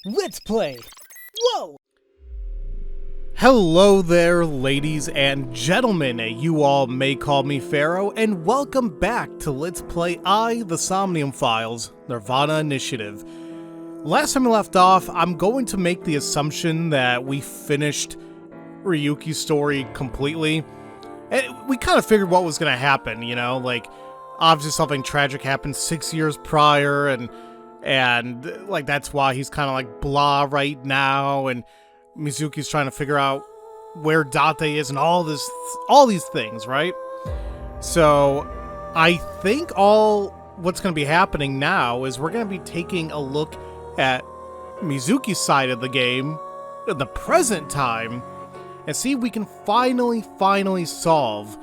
Let's play! Whoa! Hello there, ladies and gentlemen. You all may call me Pharaoh, and welcome back to Let's Play the Somnium Files, Nirvana Initiative. Last time we left off, I'm going to make the assumption that we finished Ryuki's story completely. And we kind of figured what was going to happen, you know? Like, obviously something tragic happened 6 years prior, and like, that's why he's kind of like blah right now, and Mizuki's trying to figure out where Date is and all these things, right? So I think what's going to be happening now is we're going to be taking a look at Mizuki's side of the game in the present time and see if we can finally solve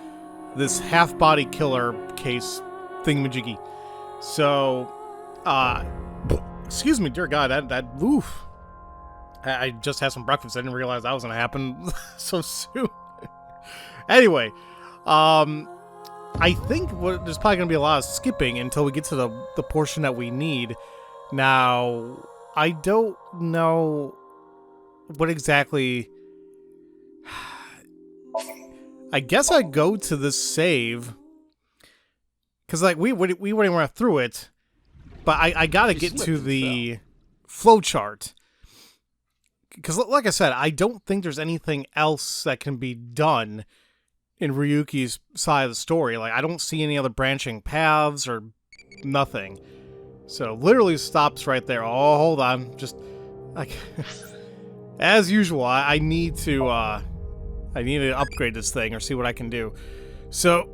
this half-body killer case thingamajiggy. So, excuse me, dear God, oof. I just had some breakfast. I didn't realize that was going to happen so soon. Anyway, I think there's probably going to be a lot of skipping until we get to the portion that we need. Now, I don't know what exactly... I guess I go to this save, because like we already went through it, but I gotta get to the flowchart. Because, like I said, I don't think there's anything else that can be done in Ryuki's side of the story. Like, I don't see any other branching paths or nothing. So, literally stops right there. Oh, hold on. Just, like, as usual, I need to upgrade this thing or see what I can do. So,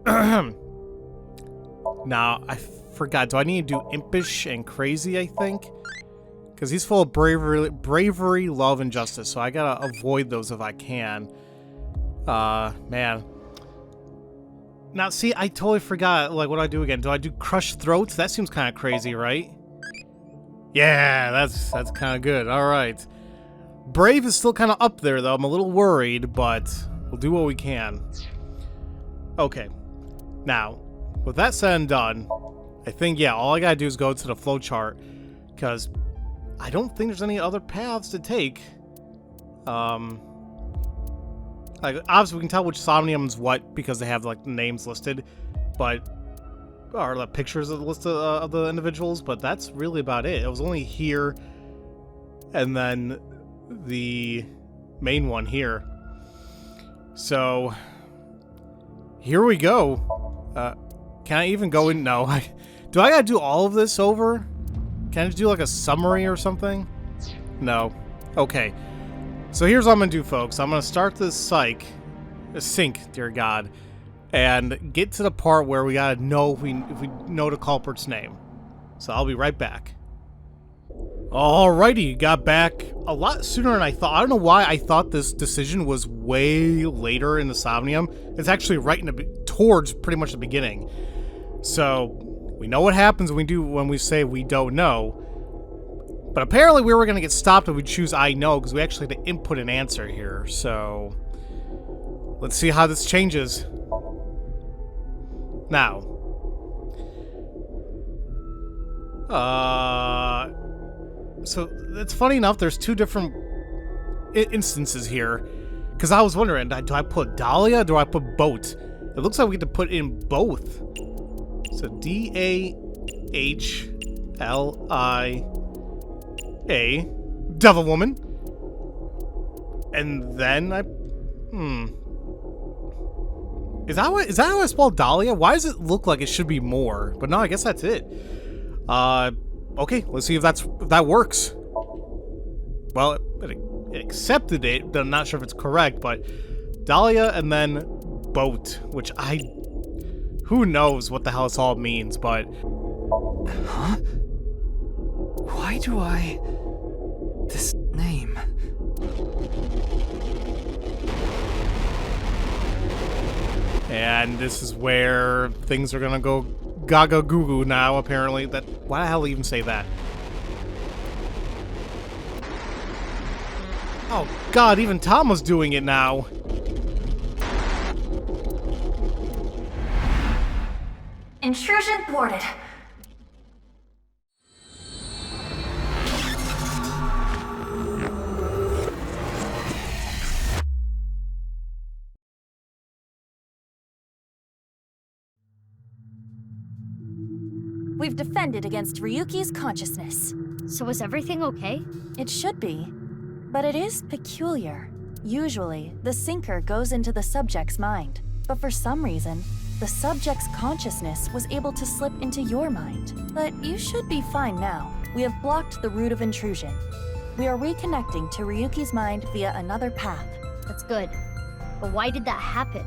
now, I forgot. Do I need to do impish and crazy, I think? Because he's full of bravery, love, and justice, so I gotta avoid those if I can. Man. Now, see, I totally forgot, like, what do I do again? Do I do crushed throats? That seems kind of crazy, right? Yeah, that's kind of good. Alright. Brave is still kind of up there, though. I'm a little worried, but we'll do what we can. Okay. Now, with that said and done, I think, yeah, all I gotta do is go to the flowchart, because I don't think there's any other paths to take. Like, obviously we can tell which Somnium's what because they have, like, the names listed, but, or the pictures of the list of the individuals, but that's really about it. It was only here, and then the main one here. So, here we go. Can I even go in? No. Do I gotta do all of this over? Can I just do like a summary or something? No. Okay. So here's what I'm gonna do, folks. I'm gonna start this sync, dear God, and get to the part where we gotta know if we know the culprit's name. So I'll be right back. Alrighty, got back a lot sooner than I thought. I don't know why I thought this decision was way later in the Somnium. It's actually right towards pretty much the beginning. So we know what happens when we say we don't know. But apparently we were going to get stopped if we choose I know, because we actually had to input an answer here. So let's see how this changes. Now. So it's funny enough, there's two different instances here. Because I was wondering, do I put Dahlia or do I put boat? It looks like we get to put in both. So D-A-H-L-I-A, Devil Woman. And then Is that how I spell Dahlia? Why does it look like it should be more? But no, I guess that's it. Okay, let's see if that works. Well, it accepted it, but I'm not sure if it's correct, but Dahlia and then boat, which who knows what the hell this all means, but... Huh? Why do this name? And this is where things are gonna go gaga goo goo now, apparently. Why the hell even say that? Oh God, even Tama's doing it now. Intrusion thwarted. we've defended against Ryuki's consciousness. So is everything okay? It should be, but it is peculiar. Usually, the sinker goes into the subject's mind, but for some reason, the subject's consciousness was able to slip into your mind. But you should be fine now. We have blocked the route of intrusion. We are reconnecting to Ryuki's mind via another path. That's good. But why did that happen?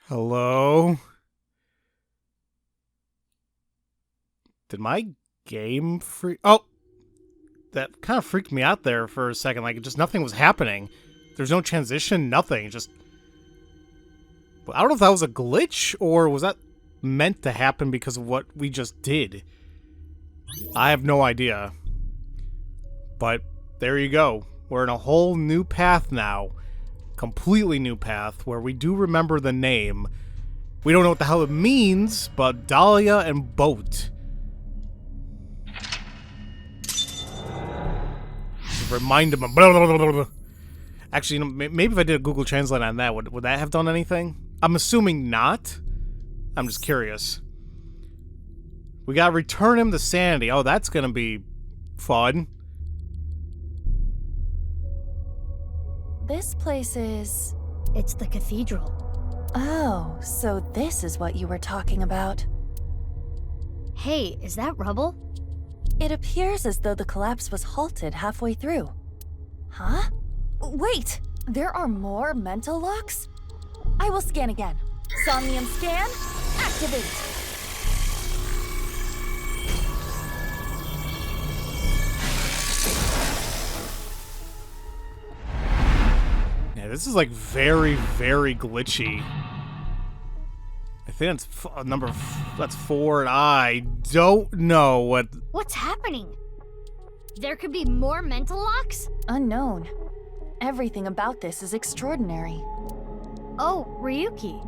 Hello? Did my game freak? Oh! That kind of freaked me out there for a second. Like, just nothing was happening. There's no transition, nothing. Just... I don't know if that was a glitch, or was that meant to happen because of what we just did? I have no idea. But, there you go. We're in a whole new path now. Completely new path, where we do remember the name. We don't know what the hell it means, but Dahlia and Boat. Remind him of blah, blah, blah, blah, blah. Actually, you know, maybe if I did a Google Translate on that, would that have done anything? I'm assuming not. I'm just curious. We gotta return him to sanity. Oh, that's gonna be fun. This place is... It's the cathedral. Oh, so this is what you were talking about. Hey, is that rubble? It appears as though the collapse was halted halfway through. Huh? Wait! There are more mental locks? I will scan again. Somnium scan, activate! Yeah, this is like very, very glitchy. I think that's that's 4, and I don't know what... What's happening? There could be more mental locks? Unknown. Everything about this is extraordinary. Oh, Ryuki.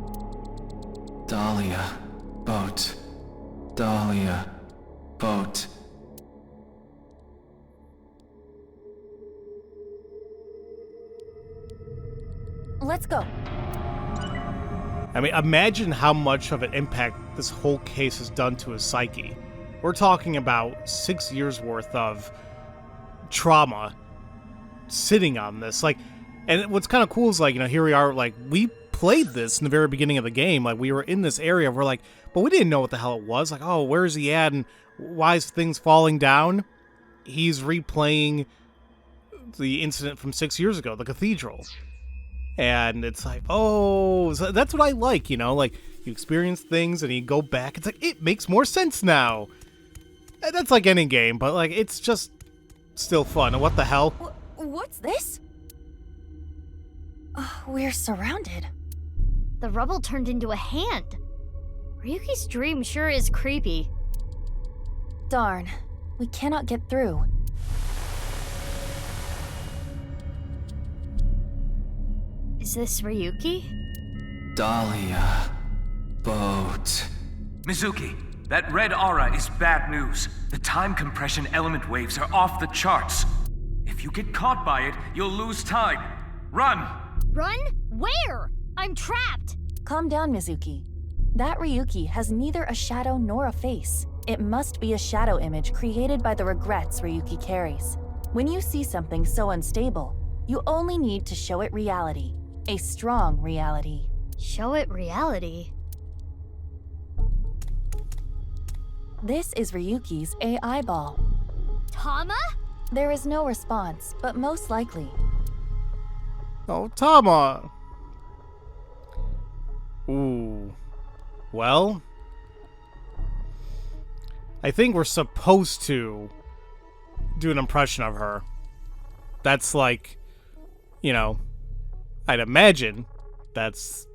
Dahlia. Boat. Dahlia. Boat. Let's go. I mean, imagine how much of an impact this whole case has done to his psyche. We're talking about 6 years worth of trauma sitting on this. Like, and what's kind of cool is, like, you know, here we are, like, we played this in the very beginning of the game. Like, we were in this area, we're like, but we didn't know what the hell it was. Like, oh, where is he at, and why is things falling down? He's replaying the incident from 6 years ago, the cathedral. And it's like, oh, so that's what I like, you know? Like, you experience things and you go back. It's like, it makes more sense now. And that's like any game, but, like, it's just still fun. And what the hell? What's this? We're surrounded. The rubble turned into a hand. Ryuki's dream sure is creepy. Darn. We cannot get through. Is this Ryuki? Dahlia. Boat. Mizuki, that red aura is bad news. The time compression element waves are off the charts. If you get caught by it, you'll lose time. Run! Run? Where? I'm trapped! Calm down, Mizuki. That Ryuki has neither a shadow nor a face. It must be a shadow image created by the regrets Ryuki carries. When you see something so unstable, you only need to show it reality. A strong reality. Show it reality? This is Ryuki's AI ball. Tama? There is no response, but most likely. Oh, Tama! Ooh. Well, I think we're supposed to do an impression of her. That's like, you know, I'd imagine that's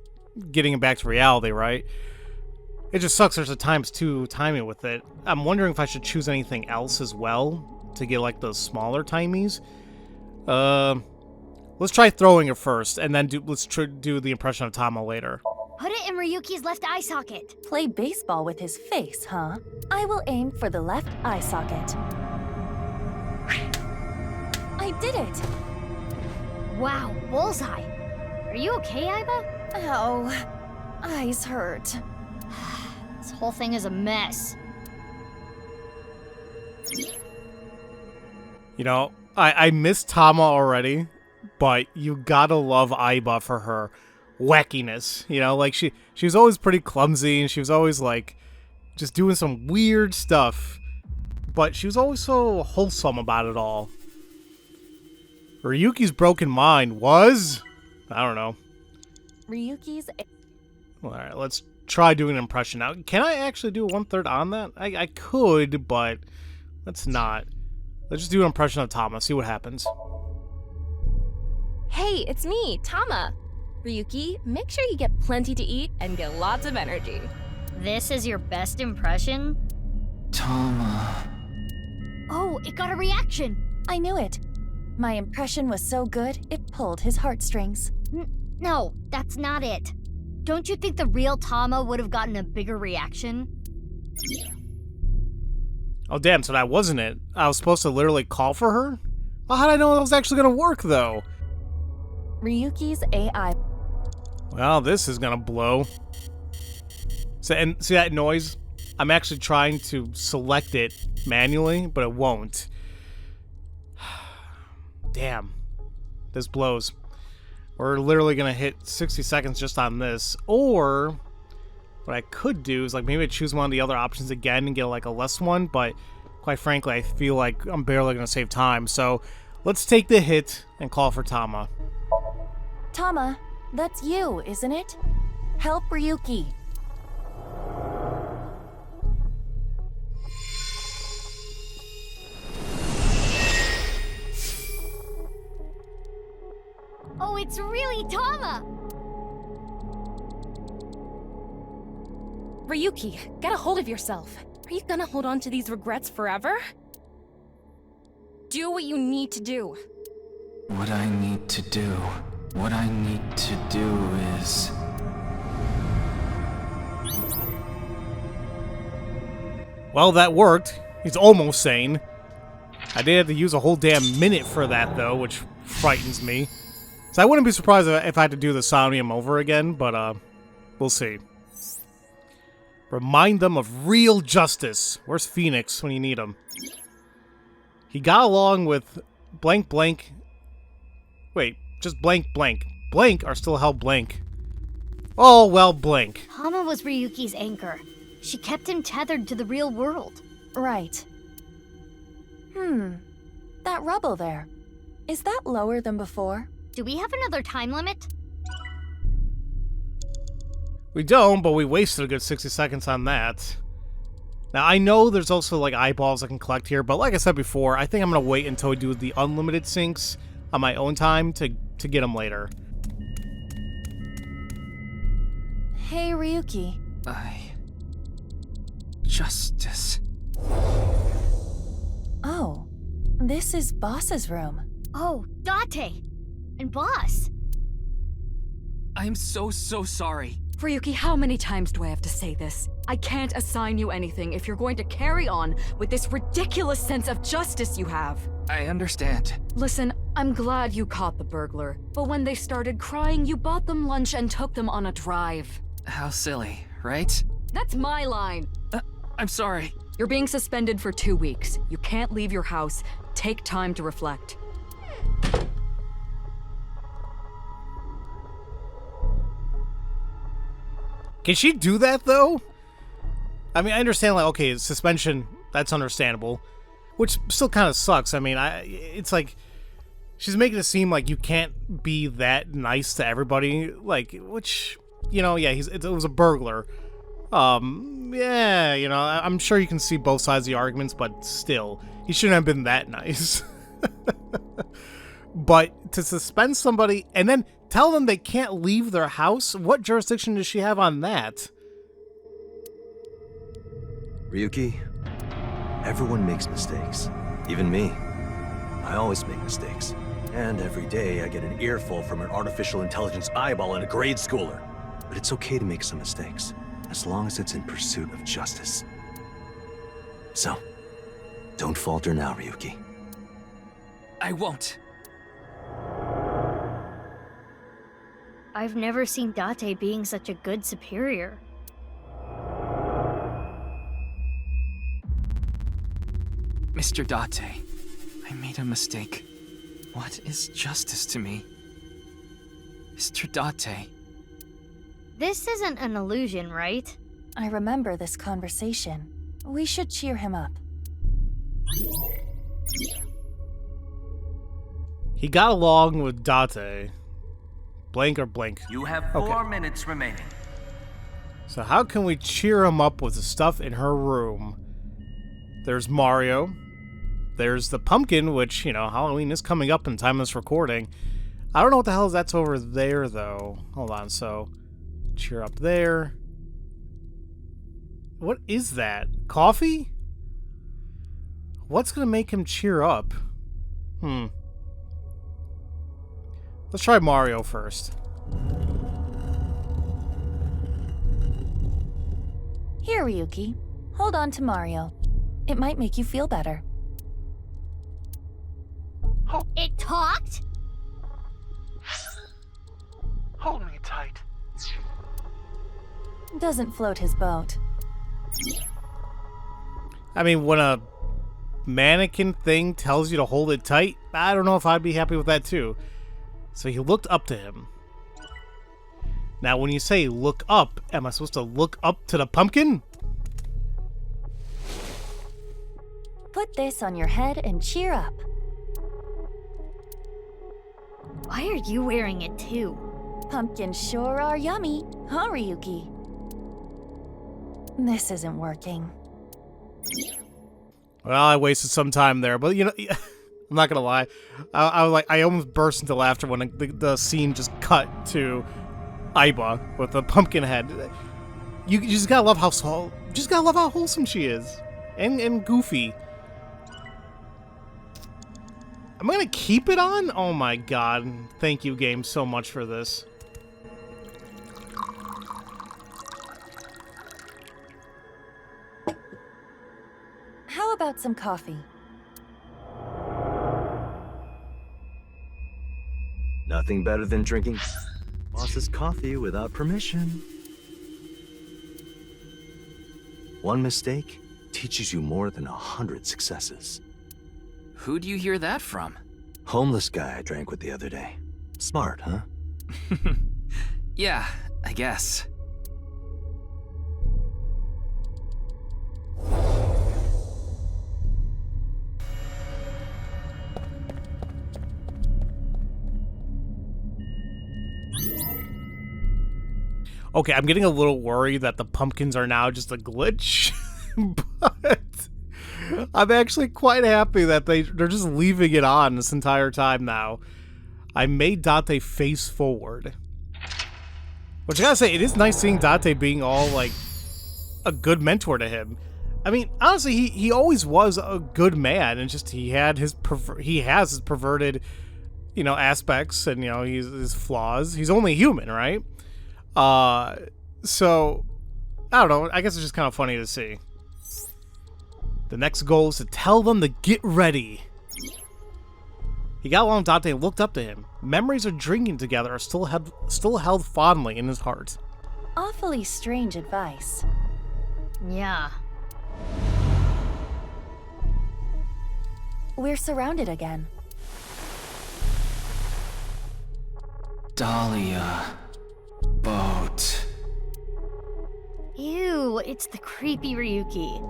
getting it back to reality, right? It just sucks there's a ×2 timing with it. I'm wondering if I should choose anything else as well to get, like, those smaller timies. Let's try throwing it first, and then let's do the impression of Tama later. Put it in Ryuki's left eye socket. Play baseball with his face, huh? I will aim for the left eye socket. I did it! Wow, bullseye. Are you okay, Aiba? Ow. Eyes hurt. This whole thing is a mess. You know, I miss Tama already, but you gotta love Aiba for her wackiness. You know, like she was always pretty clumsy, and she was always like just doing some weird stuff, but she was always so wholesome about it all. Ryuki's broken mind was, I don't know. Ryuki's... Alright, let's try doing an impression. Now, can I actually do 1/3 on that? I could, but let's not. Let's just do an impression of Tama, see what happens. Hey, it's me, Tama. Ryuki, make sure you get plenty to eat and get lots of energy. This is your best impression? Tama. Oh, it got a reaction. I knew it. My impression was so good, it pulled his heartstrings. No, that's not it. Don't you think the real Tama would have gotten a bigger reaction? Oh damn, so that wasn't it. I was supposed to literally call for her? Well, how did I know it was actually gonna work, though? Ryuki's AI... Well, this is gonna blow. So, and see that noise? I'm actually trying to select it manually, but it won't. Damn. This blows. We're literally gonna hit 60 seconds just on this. Or what I could do is like maybe choose one of the other options again and get like a less one, but quite frankly I feel like I'm barely gonna save time. So let's take the hit and call for Tama. Tama, that's you, isn't it? Help Ryuki. Oh, it's really Tama! Ryuki, get a hold of yourself. Are you gonna hold on to these regrets forever? Do what you need to do. What I need to do is... Well, that worked. He's almost sane. I did have to use a whole damn minute for that, though, which frightens me. So I wouldn't be surprised if I had to do the Somnium over again, but, we'll see. Remind them of real justice. Where's Phoenix when you need him? He got along with blank blank... Wait, just blank blank. Blank are still held blank. Oh, well, blank. Tama was Ryuki's anchor. She kept him tethered to the real world. Right. That rubble there. Is that lower than before? Do we have another time limit? We don't, but we wasted a good 60 seconds on that. Now, I know there's also, like, eyeballs I can collect here, but like I said before, I think I'm gonna wait until we do the unlimited syncs on my own time to get them later. Hey, Ryuki. Justice. Oh, this is Boss's room. Oh, Date! And Boss! I'm so sorry. Ryuki, how many times do I have to say this? I can't assign you anything if you're going to carry on with this ridiculous sense of justice you have. I understand. Listen, I'm glad you caught the burglar, but when they started crying, you bought them lunch and took them on a drive. How silly, right? That's my line. I'm sorry. You're being suspended for 2 weeks. You can't leave your house. Take time to reflect. Can she do that, though? I mean, I understand, like, okay, suspension, that's understandable. Which still kind of sucks. I mean, it's like, she's making it seem like you can't be that nice to everybody. Like, which, you know, yeah, it was a burglar. Yeah, you know, I'm sure you can see both sides of the arguments, but still, he shouldn't have been that nice. But to suspend somebody and then tell them they can't leave their house? What jurisdiction does she have on that? Ryuki, everyone makes mistakes. Even me. I always make mistakes. And every day I get an earful from an artificial intelligence eyeball and a grade schooler. But it's okay to make some mistakes, as long as it's in pursuit of justice. So, don't falter now, Ryuki. I won't. I've never seen Date being such a good superior. Mr. Date, I made a mistake. What is justice to me? Mr. Date. This isn't an illusion, right? I remember this conversation. We should cheer him up. He got along with Date. Blank or blank. You have 4 minutes remaining. So how can we cheer him up with the stuff in her room? There's Mario. There's the pumpkin, which, you know, Halloween is coming up in time of this recording. I don't know what the hell that's over there, though. Hold on, so... cheer up there. What is that? Coffee? What's gonna make him cheer up? Let's try Mario first. Here, Ryuki. Hold on to Mario. It might make you feel better. It talked? Hold me tight. Doesn't float his boat. I mean, when a mannequin thing tells you to hold it tight, I don't know if I'd be happy with that too. So he looked up to him. Now, when you say look up, am I supposed to look up to the pumpkin? Put this on your head and cheer up. Why are you wearing it too? Pumpkins sure are yummy, huh, Ryuki? This isn't working. Well, I wasted some time there, but you know, I'm not gonna lie. I almost burst into laughter when the scene just cut to Aiba with the pumpkin head. You just gotta love how wholesome she is, and goofy. Am I gonna keep it on? Oh my god! Thank you, game, so much for this. How about some coffee? Nothing better than drinking boss's coffee without permission. One mistake teaches you more than 100 successes. Who'd you hear that from? Homeless guy I drank with the other day. Smart, huh? Yeah, I guess. Okay, I'm getting a little worried that the pumpkins are now just a glitch, but I'm actually quite happy that they're just leaving it on this entire time now. I made Date face forward. Which I gotta say, it is nice seeing Date being all, like, a good mentor to him. I mean, honestly, he always was a good man, and just he has his perverted, you know, aspects, and, you know, his flaws. He's only human, right? So, I don't know, I guess it's just kind of funny to see. The next goal is to tell them to get ready. He got along with Date and looked up to him. Memories of drinking together are still held fondly in his heart. Awfully strange advice. Yeah. We're surrounded again. Dahlia. Boat. Ew, it's the creepy Ryuki.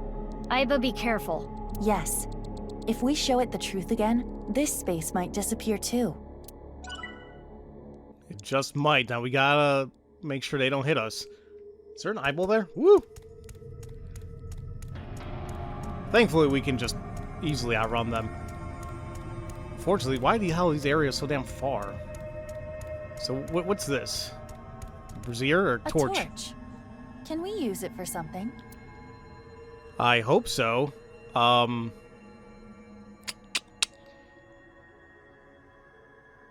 Aiba, be careful. Yes. If we show it the truth again, this space might disappear too. It just might. Now we gotta make sure they don't hit us. Is there an eyeball there? Woo! Thankfully, we can just easily outrun them. Fortunately, why the hell are these areas so damn far? So, what's this? Brazier or torch? A torch. Can we use it for something? I hope so.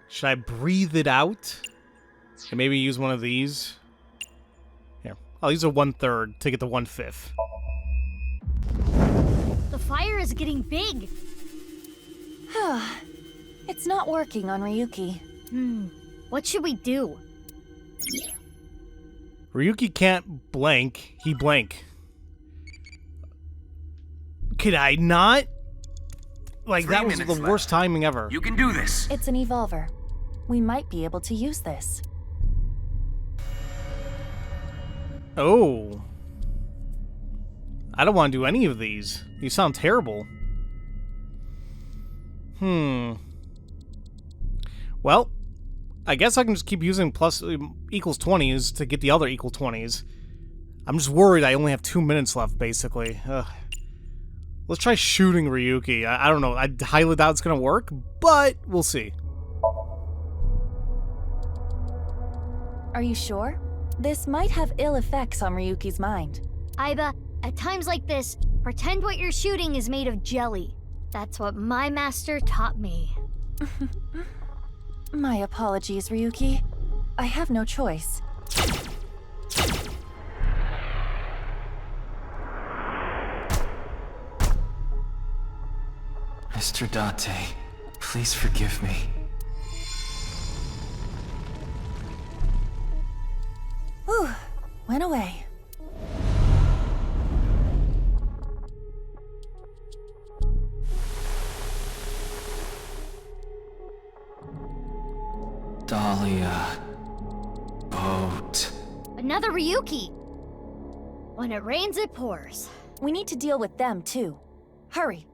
Should I breathe it out? And maybe use one of these? I'll use a 1/3 to get the 1/5. The fire is getting big. It's not working on Ryuki. What should we do? Ryuki can't blank. He blank. Could I not? Like, 3 that was the minutes worst left. timing ever. You can do this. It's an evolver. We might be able to use this. Oh. I don't want to do any of these. These sound terrible. Well, I guess I can just keep using plus equals 20s to get the other equal 20s. I'm just worried I only have 2 minutes left, basically. Ugh. Let's try shooting Ryuki. I don't know. I highly doubt it's going to work, but we'll see. Are you sure? This might have ill effects on Ryuki's mind. Aiba, at times like this, pretend what you're shooting is made of jelly. That's what my master taught me. My apologies, Ryuki. I have no choice. Mr. Date, please forgive me. Whew, went away. Dahlia. Boat. Another Ryuki. When it rains, it pours. We need to deal with them, too. Hurry.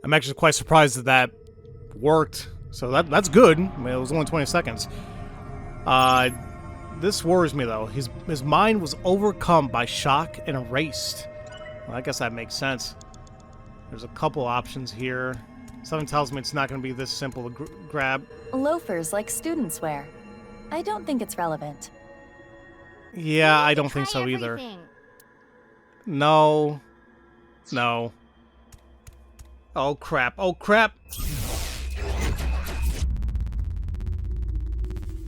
I'm actually quite surprised that that worked. So that's good. I mean, it was only 20 seconds. This worries me, though. His mind was overcome by shock and erased. Well, I guess that makes sense. There's a couple options here. Something tells me it's not going to be this simple to grab. Loafers like students wear. I don't think it's relevant. Yeah, I don't think so either. No. No. Oh, crap. Oh, crap.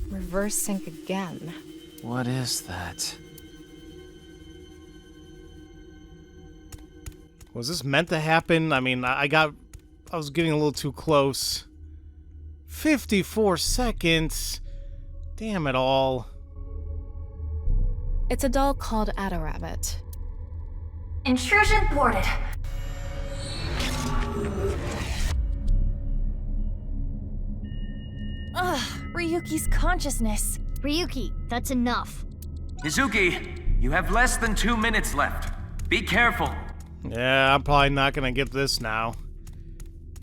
Reverse sync again. What is that? Was this meant to happen? I mean, I was getting a little too close. 54 seconds. Damn it all. It's a doll called Adarabbit. Intrusion boarded. Ryuki's consciousness. Ryuki, that's enough. Mizuki, you have less than 2 minutes left. Be careful. Yeah, I'm probably not gonna get this now.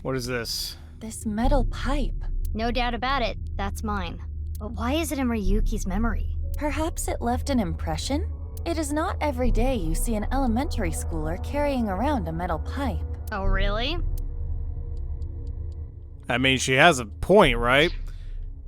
What is this? This metal pipe. No doubt about it, that's mine. But why is it in Ryuki's memory? Perhaps it left an impression? It is not every day you see an elementary schooler carrying around a metal pipe. Oh, really? I mean, she has a point, right?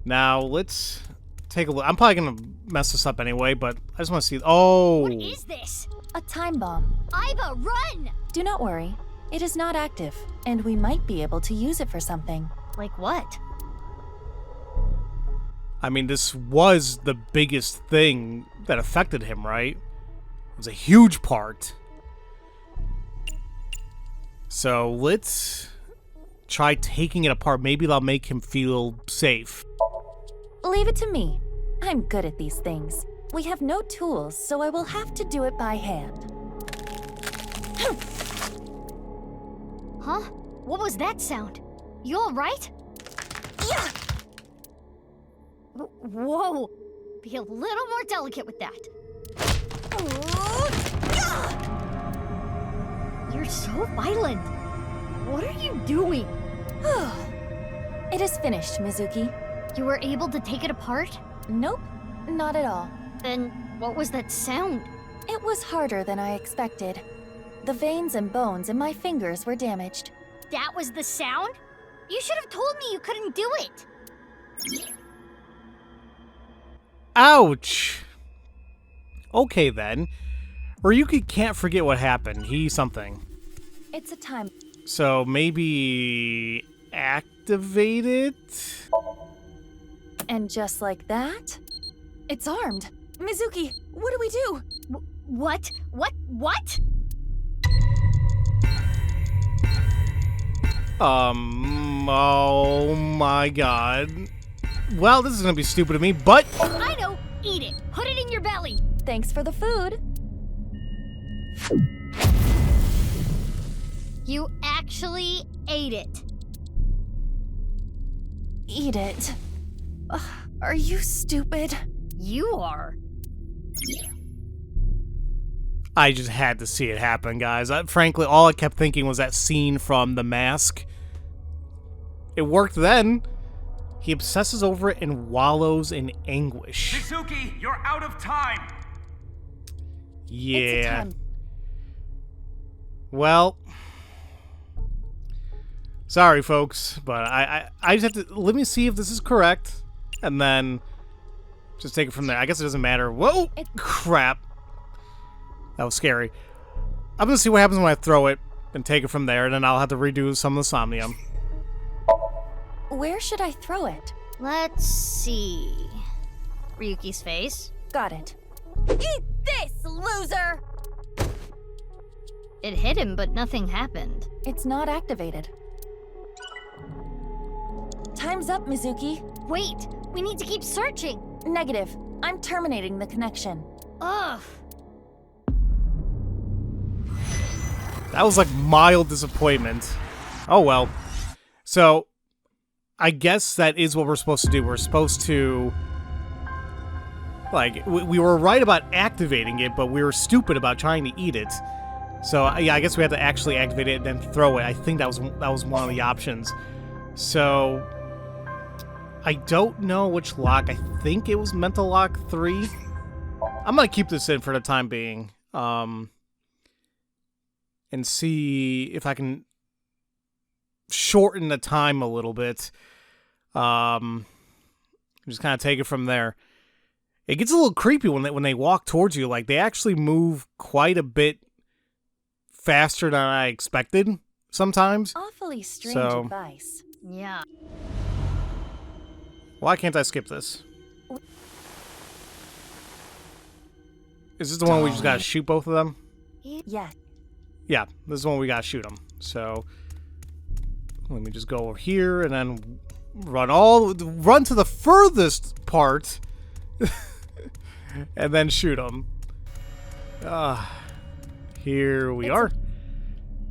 Now, let's take a look. I'm probably gonna mess this up anyway, but I just want to see. Oh! What is this? A time bomb. Aiba, run! Do not worry. It is not active, and we might be able to use it for something. Like what? I mean, this was the biggest thing that affected him, right? It was a huge part. So let's try taking it apart. Maybe that'll make him feel safe. Leave it to me. I'm good at these things. We have no tools, so I will have to do it by hand. Huh? What was that sound? You alright? Yeah! Whoa! Be a little more delicate with that. You're so violent. What are you doing? It is finished, Mizuki. You were able to take it apart? Nope, not at all. Then what was that sound? It was harder than I expected. The veins and bones in my fingers were damaged. That was the sound? You should have told me you couldn't do it. Ouch! Okay then. Ryuki can't forget what happened. He's something. It's a time. So maybe activate it? And just like that, it's armed. Mizuki, what do we do? What? What? Oh my god. Well, this is gonna be stupid of me, but... I know! Eat it! Put it in your belly! Thanks for the food. You actually ate it. Eat it. Ugh, are you stupid? You are. I just had to see it happen, guys. Frankly, all I kept thinking was that scene from The Mask. It worked then. He obsesses over it and wallows in anguish. Mizuki, you're out of time! Yeah. It's a 10. Well, sorry, folks, but I just have to... Let me see if this is correct, and then just take it from there. I guess it doesn't matter. Whoa! Crap. That was scary. I'm gonna see what happens when I throw it and take it from there, and then I'll have to redo some of the Somnium. Where should I throw it? Let's see. Ryuki's face. Got it. Eat this, loser! It hit him, but nothing happened. It's not activated. Time's up, Mizuki. Wait, we need to keep searching. Negative. I'm terminating the connection. Ugh. That was like mild disappointment. Oh well. So, I guess that is what we're supposed to do. We're supposed to... Like, we were right about activating it, but we were stupid about trying to eat it. So, yeah, I guess we had to actually activate it and then throw it. I think that was one of the options. So, I don't know which lock. I think it was Mental Lock 3. I'm gonna keep this in for the time being. And see if I can shorten the time a little bit. Just kind of take it from there. It gets a little creepy when they walk towards you. Like, they actually move quite a bit faster than I expected sometimes. Awfully strange advice. Yeah. Why can't I skip this? Is this the one we just gotta shoot both of them? Yes. Yeah, this is the one we gotta shoot them. So, let me just go over here and then run to the furthest part and then shoot them. Here we are.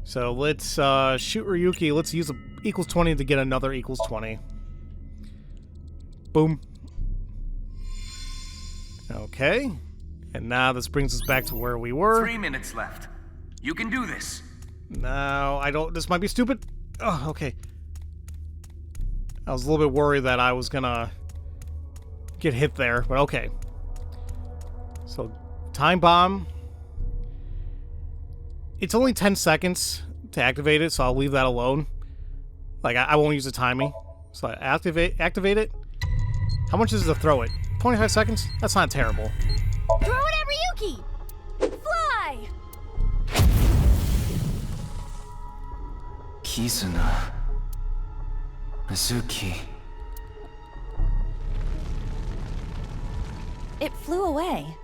So let's shoot Ryuki. Let's use a equals 20 to get another equals 20. Boom. Okay. And now this brings us back to where we were. 3 minutes left. You can do this. No, I don't. This might be stupid. Oh, okay. I was a little bit worried that I was gonna get hit there, but okay. So, time bomb. It's only 10 seconds to activate it, so I'll leave that alone. Like, I won't use the timing. So, activate it. How much is it to throw it? 25 seconds? That's not terrible. Throw it at Ryuki! Fly! Kizuna. Mizuki. It flew away.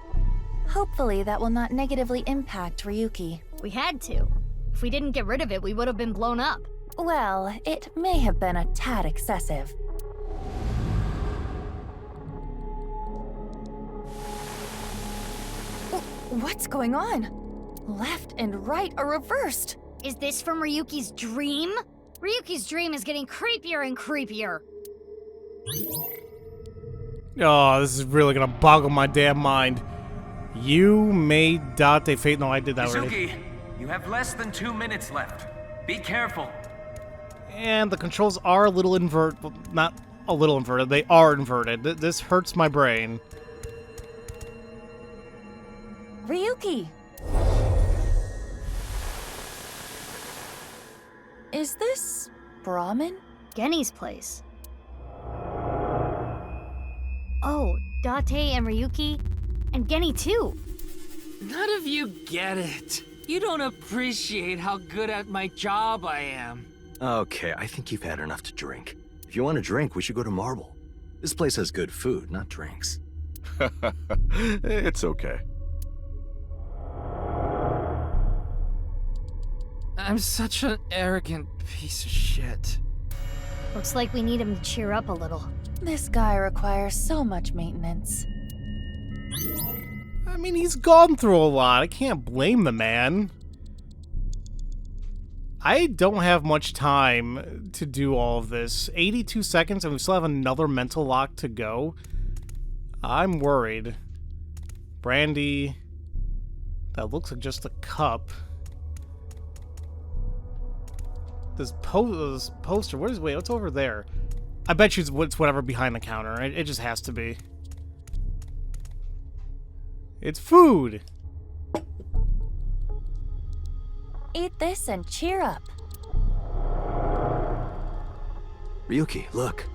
Hopefully that will not negatively impact Ryuki. We had to. If we didn't get rid of it, we would have been blown up. Well, it may have been a tad excessive. What's going on? Left and right are reversed. Is this from Ryuki's dream? Ryuki's dream is getting creepier and creepier. Oh, this is really gonna boggle my damn mind. You made Date fate. No, I did that already. Mizuki, you have less than 2 minutes left. Be careful. And the controls are a little inverted. Well, not a little inverted. They are inverted. This hurts my brain. Ryuki! Is this Brahmin? Genny's place. Oh, Date and Ryuki, and Genny too. None of you get it. You don't appreciate how good at my job I am. Okay, I think you've had enough to drink. If you want a drink, we should go to Marble. This place has good food, not drinks. It's okay. I'm such an arrogant piece of shit. Looks like we need him to cheer up a little. This guy requires so much maintenance. I mean, he's gone through a lot. I can't blame the man. I don't have much time to do all of this. 82 seconds and we still have another mental lock to go. I'm worried. Brandy. That looks like just a cup. This poster, wait, what's over there? I bet you it's whatever behind the counter. It just has to be. It's food! Eat this and cheer up. Ryuki, look.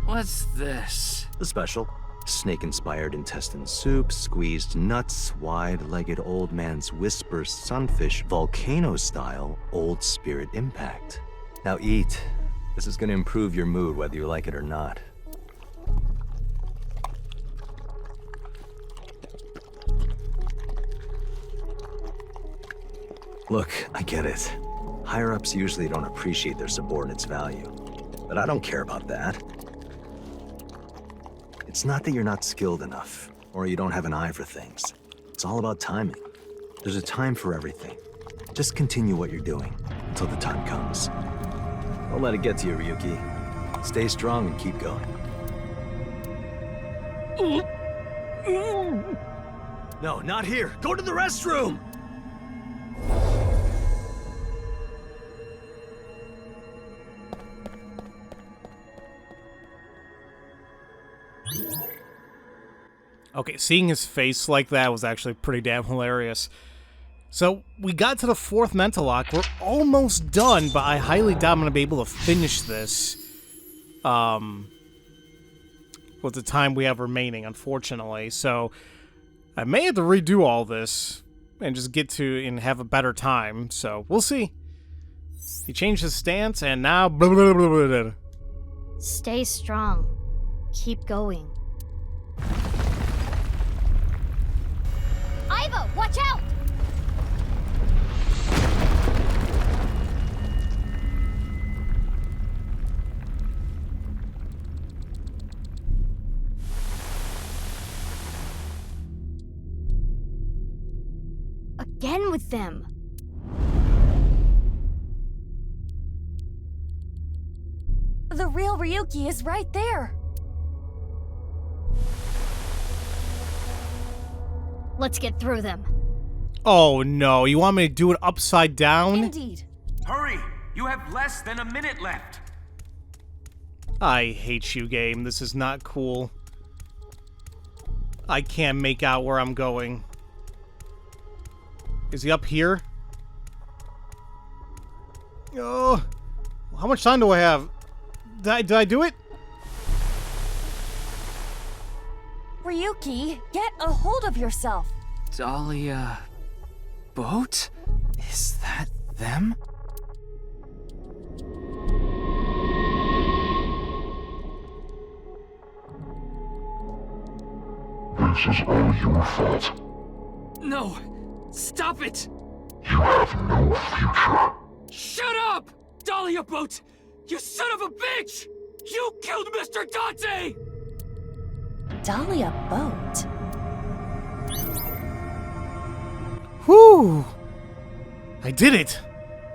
What's this? The special. Snake-inspired intestine soup, squeezed nuts, wide-legged old man's whisper sunfish, volcano-style, old spirit impact. Now eat. This is gonna improve your mood whether you like it or not. Look, I get it. Higher-ups usually don't appreciate their subordinates' value. But I don't care about that. It's not that you're not skilled enough, or you don't have an eye for things. It's all about timing. There's a time for everything. Just continue what you're doing until the time comes. Don't let it get to you, Ryuki. Stay strong and keep going. No, not here. Go to the restroom! Okay, seeing his face like that was actually pretty damn hilarious. So, we got to the 4th mental lock. We're almost done, but I highly doubt I'm going to be able to finish this. With the time we have remaining, unfortunately. So, I may have to redo all this and just get to and have a better time. So, we'll see. He changed his stance, and now... Blah, blah, blah, blah, blah. Stay strong. Keep going. Aiba, watch out! Again with them. The real Ryuki is right there. Let's get through them. Oh no, you want me to do it upside down? Indeed. Hurry! You have less than a minute left. I hate you, game. This is not cool. I can't make out where I'm going. Is he up here? Oh, how much time do I have? Did I do it? Ryuki, get a hold of yourself. Dahlia... boat? Is that them? This is all your fault. No! Stop it! You have no future. Shut up! Dahlia Boat! You son of a bitch! You killed Mr. Date! Dahlia Boat? Whew! I did it!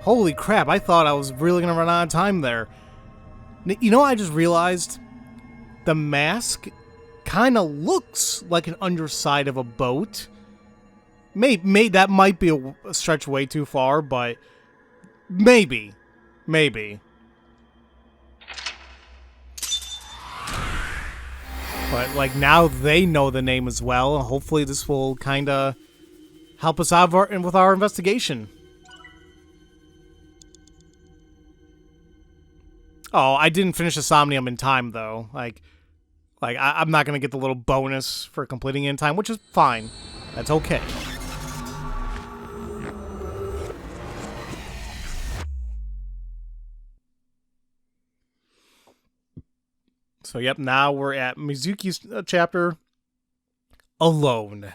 Holy crap, I thought I was really gonna run out of time there. You know what I just realized? The mask kinda looks like an underside of a boat. That might be a stretch way too far, but maybe. But, like, now they know the name as well, and hopefully this will kinda help us out with our investigation. Oh, I didn't finish the Somnium in time, though. I'm not gonna get the little bonus for completing it in time, which is fine. That's okay. So, yep, now we're at Mizuki's chapter. alone.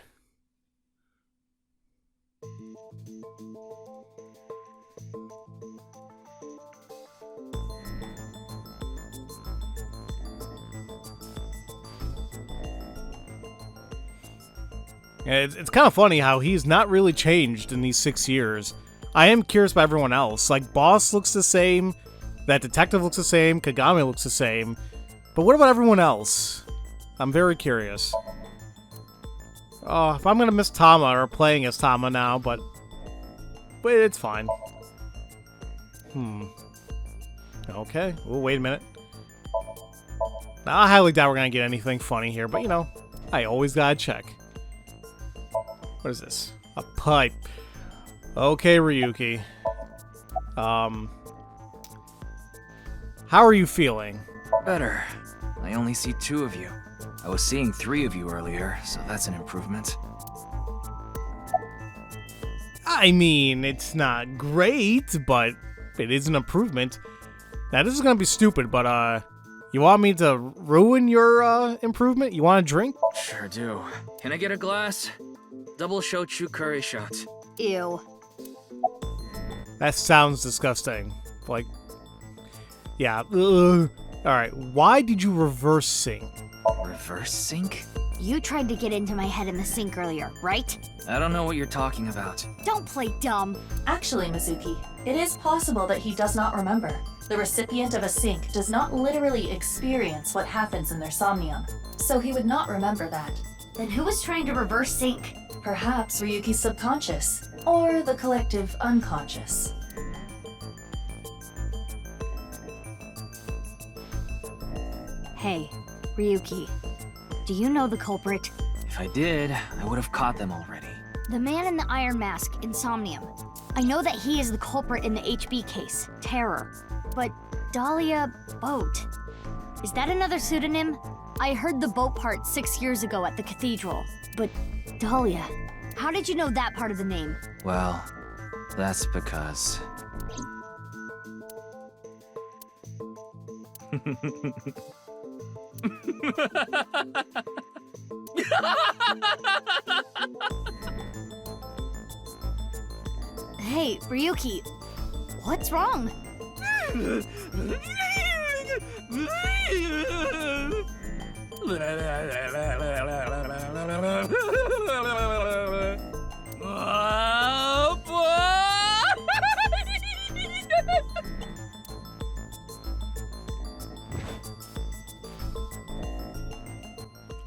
It's kind of funny how he's not really changed in these 6 years. I am curious about everyone else. Like, Boss looks the same, that detective looks the same, Kagami looks the same. But what about everyone else? I'm very curious. Oh, if I'm gonna miss Tama or playing as Tama now, but it's fine. Okay. Oh, wait a minute. Now, I highly doubt we're gonna get anything funny here, but you know, I always gotta check. What is this? A pipe. Okay, Ryuki. How are you feeling? Better. I only see 2 of you. I was seeing 3 of you earlier, so that's an improvement. I mean, it's not great, but it is an improvement. Now, this is gonna be stupid, but, you want me to ruin your, improvement? You want a drink? Sure do. Can I get a glass? Double shochu curry shot. Ew. That sounds disgusting. Like, yeah. Alright, why did you reverse sync? Reverse sync? You tried to get into my head in the sink earlier, right? I don't know what you're talking about. Don't play dumb. Actually, Mizuki, it is possible that he does not remember. The recipient of a sync does not literally experience what happens in their somnium, so he would not remember that. Then who was trying to reverse sync? Perhaps Ryuki's subconscious, or the collective unconscious. Hey, Ryuki, do you know the culprit? If I did, I would have caught them already. The man in the iron mask in Somnium. I know that he is the culprit in the HB case, Terror. But Dahlia Boat, is that another pseudonym? I heard the boat part 6 years ago at the cathedral. But Dahlia, how did you know that part of the name? Well, that's because... Hey, Ryuki, what's wrong?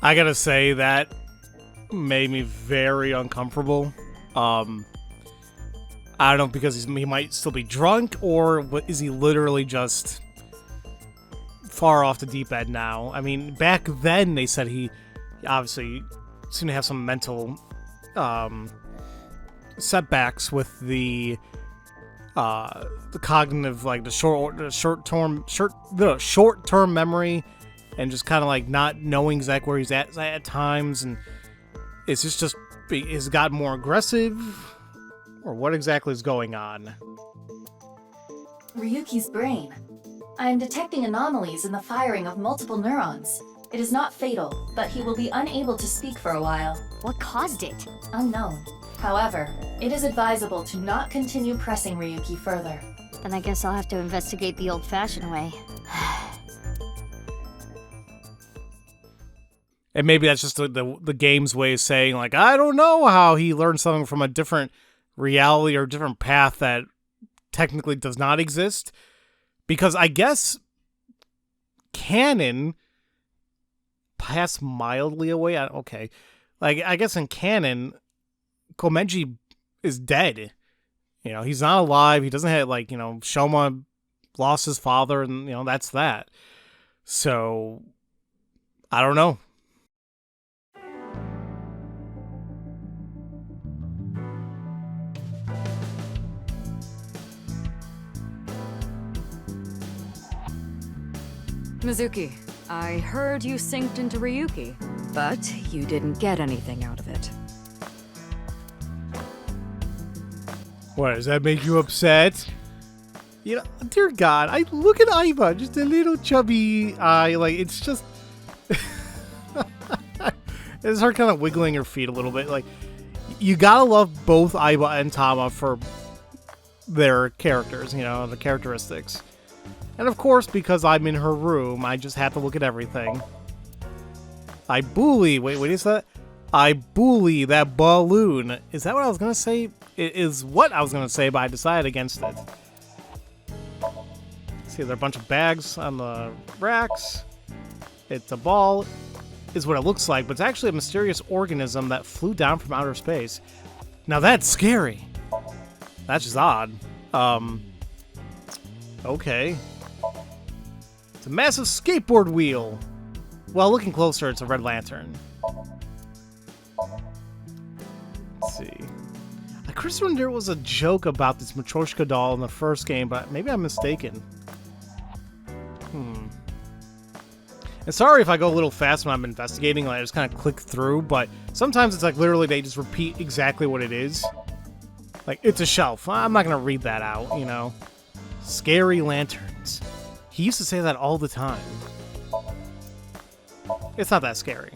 I gotta say, that made me very uncomfortable. I don't know, because he might still be drunk, or is he literally just far off the deep end now? I mean, back then they said he obviously seemed to have some mental setbacks with the cognitive, like the short-term memory, and just kind of like not knowing exactly where he's at times, and it's just has gotten more aggressive. Or what exactly is going on? Ryuki's brain. I am detecting anomalies in the firing of multiple neurons. It is not fatal, but he will be unable to speak for a while. What caused it? Unknown. However, it is advisable to not continue pressing Ryuki further. Then I guess I'll have to investigate the old-fashioned way. And maybe that's just the game's way of saying, like, I don't know how he learned something from a different reality or different path that technically does not exist. Because I guess canon passed mildly away. Okay. Like, I guess in canon, Komeiji is dead. You know, he's not alive. He doesn't have, like, you know, Shoma lost his father, and, you know, that's that. So, I don't know. Mizuki, I heard you synced into Ryuki, but you didn't get anything out of it. What, does that make you upset? You know, dear God, I look at Aiba, just a little chubby eye, like, it's just... It's her kind of wiggling her feet a little bit. Like, you gotta love both Aiba and Tama for their characters, you know, the characteristics. And of course, because I'm in her room, I just have to look at everything. I bully. Wait, what is that? I bully that balloon. Is that what I was gonna say? It is what I was gonna say, but I decided against it. See, there are a bunch of bags on the racks. It's a ball, is what it looks like, but it's actually a mysterious organism that flew down from outer space. Now that's scary. That's just odd. Okay. It's a massive skateboard wheel. Well, looking closer, it's a red lantern. Let's see. I could have sworn there was a joke about this Matryoshka doll in the first game, but maybe I'm mistaken. And sorry if I go a little fast when I'm investigating, like I just kind of click through, but sometimes it's like literally they just repeat exactly what it is. Like, it's a shelf. I'm not gonna read that out, you know. Scary lanterns. He used to say that all the time. It's not that scary.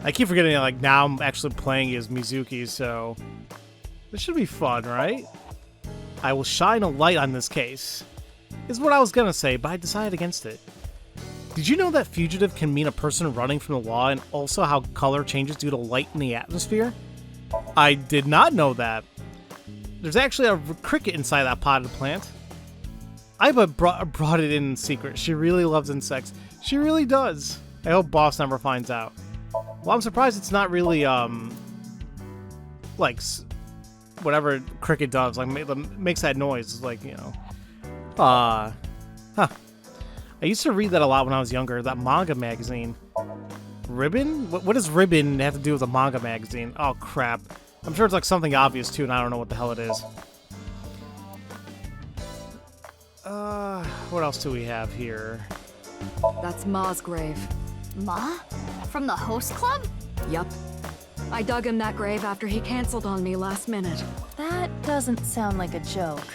I keep forgetting, like, now I'm actually playing as Mizuki, so this should be fun, right? I will shine a light on this case, is what I was gonna say, but I decided against it. Did you know that fugitive can mean a person running from the law, and also how color changes due to light in the atmosphere? I did not know that. There's actually a cricket inside that potted plant. Aiba brought it in secret. She really loves insects. She really does. I hope Boss never finds out. Well, I'm surprised it's not really, like, whatever cricket does, like, makes that noise, like, you know. Huh. I used to read that a lot when I was younger, that manga magazine. Ribbon? What does Ribbon have to do with a manga magazine? Oh, crap. I'm sure it's, like, something obvious, too, and I don't know what the hell it is. What else do we have here? That's Ma's grave. Ma? From the host club? Yup. I dug him that grave after he canceled on me last minute. That doesn't sound like a joke.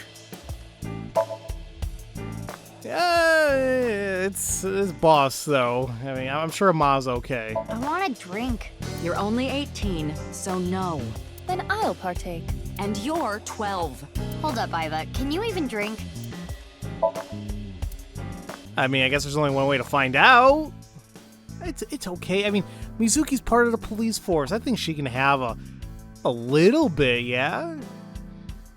Yeah, it's Boss, though. I mean, I'm sure Ma's okay. I want a drink. You're only 18, so no. Then I'll partake. And you're 12. Hold up, Aiba. Can you even drink? I mean, I guess there's only one way to find out. It's okay. I mean, Mizuki's part of the police force. I think she can have a little bit, yeah?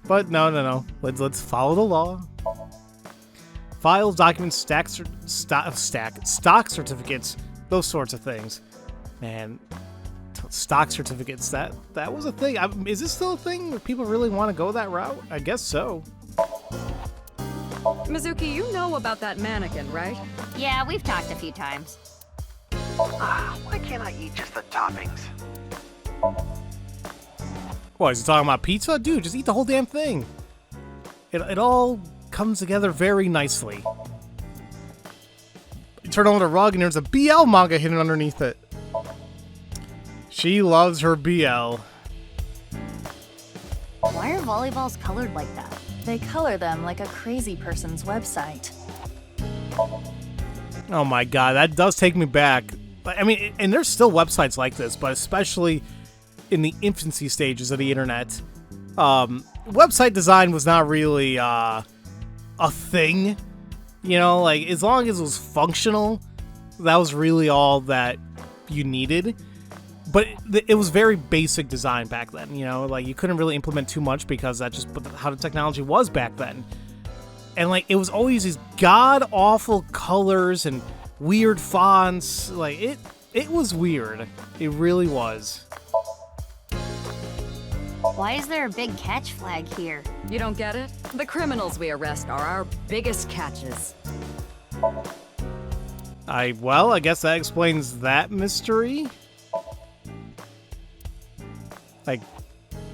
But no. Let's follow the law. Files, documents, stock certificates, those sorts of things. Man, stock certificates, that was a thing. Is this still a thing? People really want to go that route? I guess so. Mizuki, you know about that mannequin, right? Yeah, we've talked a few times. Why can't I eat just the toppings? What, is he talking about pizza? Dude, just eat the whole damn thing. It all comes together very nicely. You turn over the rug and there's a BL manga hidden underneath it. She loves her BL. Why are volleyballs colored like that? They color them like a crazy person's website. Oh my god, that does take me back. I mean, and there's still websites like this, but especially in the infancy stages of the internet, website design was not really a thing. You know, like, as long as it was functional, that was really all that you needed. But it was very basic design back then, you know? Like, you couldn't really implement too much because that's just how the technology was back then. And, like, it was always these god-awful colors and weird fonts. Like, it was weird. It really was. Why is there a big catch flag here? You don't get it? The criminals we arrest are our biggest catches. Well, I guess that explains that mystery. Like,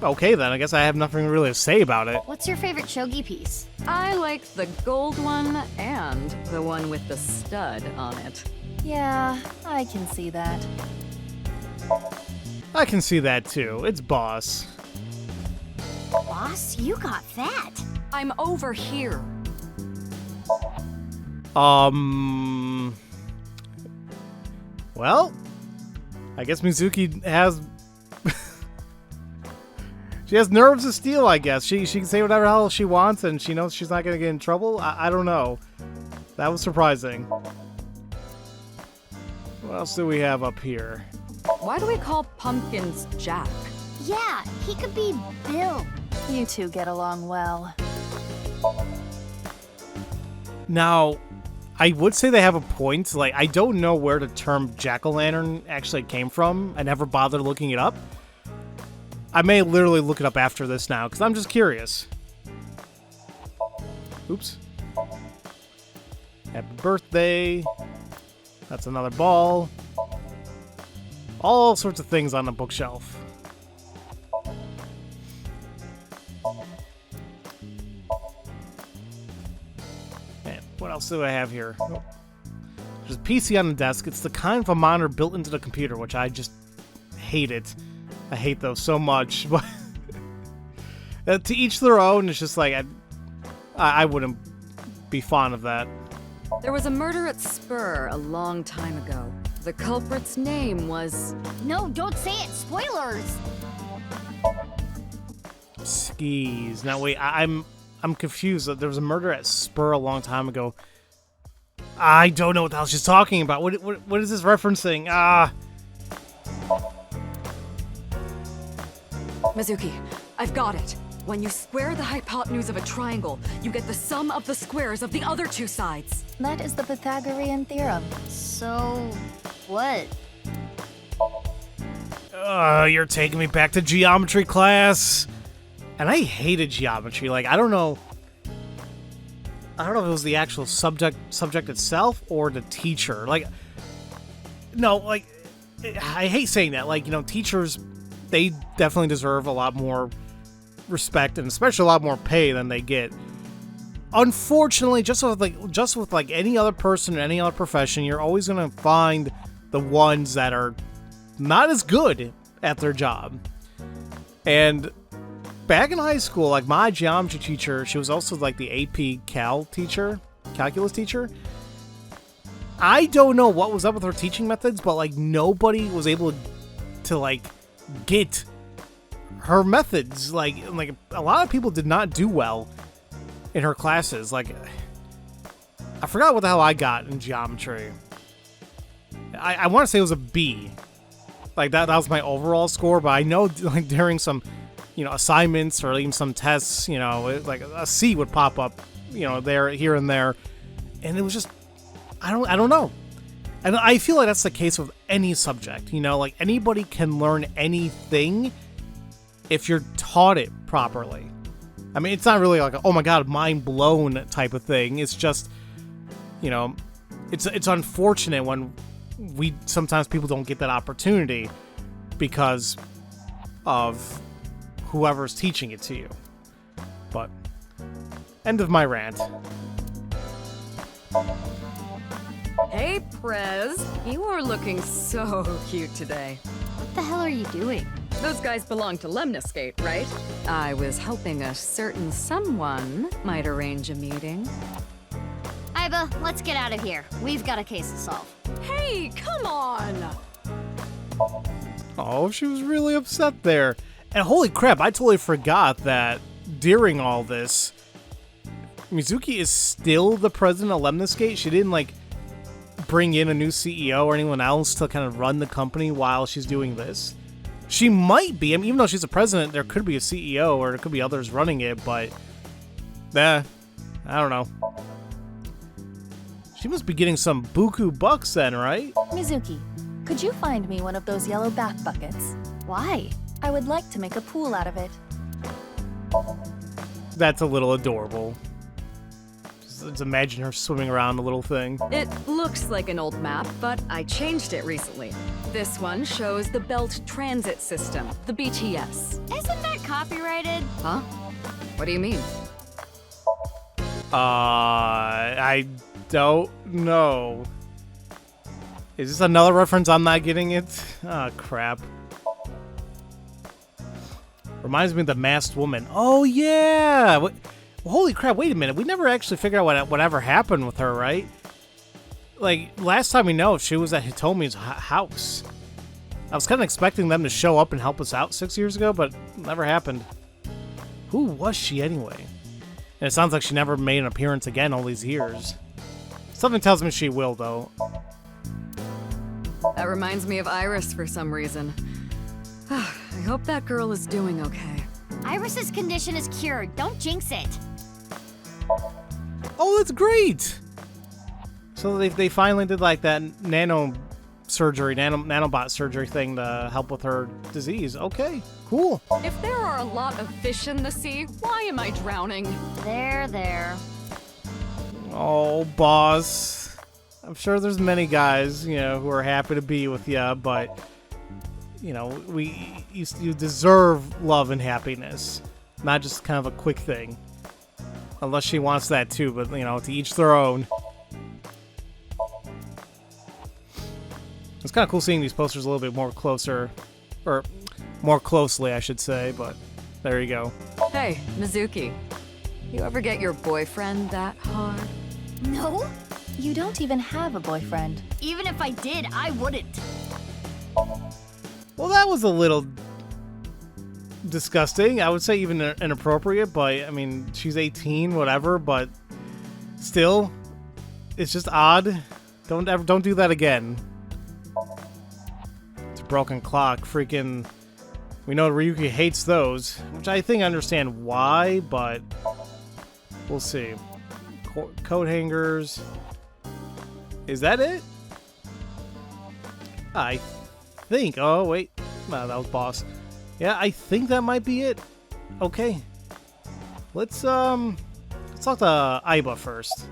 okay then, I guess I have nothing really to say about it. What's your favorite shogi piece? I like the gold one and the one with the stud on it. Yeah, I can see that. I can see that too. It's Boss. Boss, you got that. I'm over here. Well, I guess Mizuki has... she has nerves of steel, I guess. She can say whatever the hell she wants, and she knows she's not going to get in trouble. I don't know. That was surprising. What else do we have up here? Why do we call pumpkins Jack? Yeah, he could be Bill. You two get along well. Now, I would say they have a point. Like, I don't know where the term jack-o'-lantern actually came from. I never bothered looking it up. I may literally look it up after this now, because I'm just curious. Oops. Happy birthday. That's another ball. All sorts of things on the bookshelf. And what else do I have here? Oh. There's a PC on the desk. It's the kind of a monitor built into the computer, which I just hate it. I hate those so much. But to each their own. It's just like I wouldn't be fond of that. There was a murder at Spur a long time ago. The culprit's name was... No, don't say it. Spoilers. Skis. Now wait, I'm confused. There was a murder at Spur a long time ago. I don't know what the hell she's talking about. What is this referencing? Mizuki, I've got it. When you square the hypotenuse of a triangle, you get the sum of the squares of the other two sides. That is the Pythagorean theorem. So, what? You're taking me back to geometry class. And I hated geometry. Like, I don't know if it was the actual subject itself or the teacher. Like, no, like, I hate saying that. Like, you know, teachers, they definitely deserve a lot more respect and especially a lot more pay than they get. Unfortunately, just with any other person in any other profession, you're always gonna find the ones that are not as good at their job. And back in high school, like my geometry teacher, she was also like the AP calculus teacher. I don't know what was up with her teaching methods, but like nobody was able to like get her methods. Like a lot of people did not do well in her classes. Like, I forgot what the hell I got in geometry. I want to say it was a B. Like that was my overall score, but I know like during some, you know, assignments or even some tests, you know, like a C would pop up, you know, here and there, and it was just I don't know. And I feel like that's the case with any subject, you know, like anybody can learn anything if you're taught it properly. I mean, it's not really like, oh my god, mind blown type of thing. It's just, you know, it's unfortunate when sometimes people don't get that opportunity because of whoever's teaching it to you. But, end of my rant. Hey, Prez. You are looking so cute today. What the hell are you doing? Those guys belong to Lemniscate, right? I was hoping a certain someone might arrange a meeting. Aiba, let's get out of here. We've got a case to solve. Hey, come on! Oh, she was really upset there. And holy crap, I totally forgot that during all this, Mizuki is still the president of Lemniscate. She didn't, like, bring in a new CEO or anyone else to kind of run the company while she's doing this. She might be. I mean, even though she's a president, there could be a CEO or there could be others running it, but I don't know. She must be getting some buku bucks then, right? Mizuki, could you find me one of those yellow bath buckets? Why? I would like to make a pool out of it. That's a little adorable. Just imagine her swimming around the little thing. It looks like an old map, but I changed it recently. This one shows the Belt Transit System, the BTS. Isn't that copyrighted? Huh? What do you mean? I don't know. Is this another reference I'm not getting it? Oh, crap. Reminds me of the Masked Woman. Oh, yeah! Holy crap, wait a minute. We never actually figured out whatever happened with her, right? like, last time we know, she was at Hitomi's house. I was kind of expecting them to show up and help us out 6 years ago, but it never happened. Who was she anyway? And it sounds like she never made an appearance again all these years. Something tells me she will, though. That reminds me of Iris for some reason. I hope that girl is doing okay. Iris's condition is cured. Don't jinx it. Oh, that's great! So they finally did like that nanobot surgery thing to help with her disease. Okay, cool. If there are a lot of fish in the sea, why am I drowning? There. Oh, boss. I'm sure there's many guys, you know, who are happy to be with you, but, you know, you deserve love and happiness, not just kind of a quick thing. Unless she wants that too, but, you know, to each their own. It's kind of cool seeing these posters a little bit more closer, or more closely, I should say, but there you go. Hey, Mizuki. You ever get your boyfriend that hard? No? You don't even have a boyfriend. Even if I did, I wouldn't. Well, that was a little disgusting. I would say even inappropriate, but, I mean, she's 18, whatever, but still, it's just odd. Don't do that again. It's a broken clock. Freaking, we know Ryuki hates those, which I think I understand why, but we'll see. Coat hangers. Is that it? I think. Oh, wait. No, that was boss. Yeah, I think that might be it. Okay. Let's talk to Aiba first.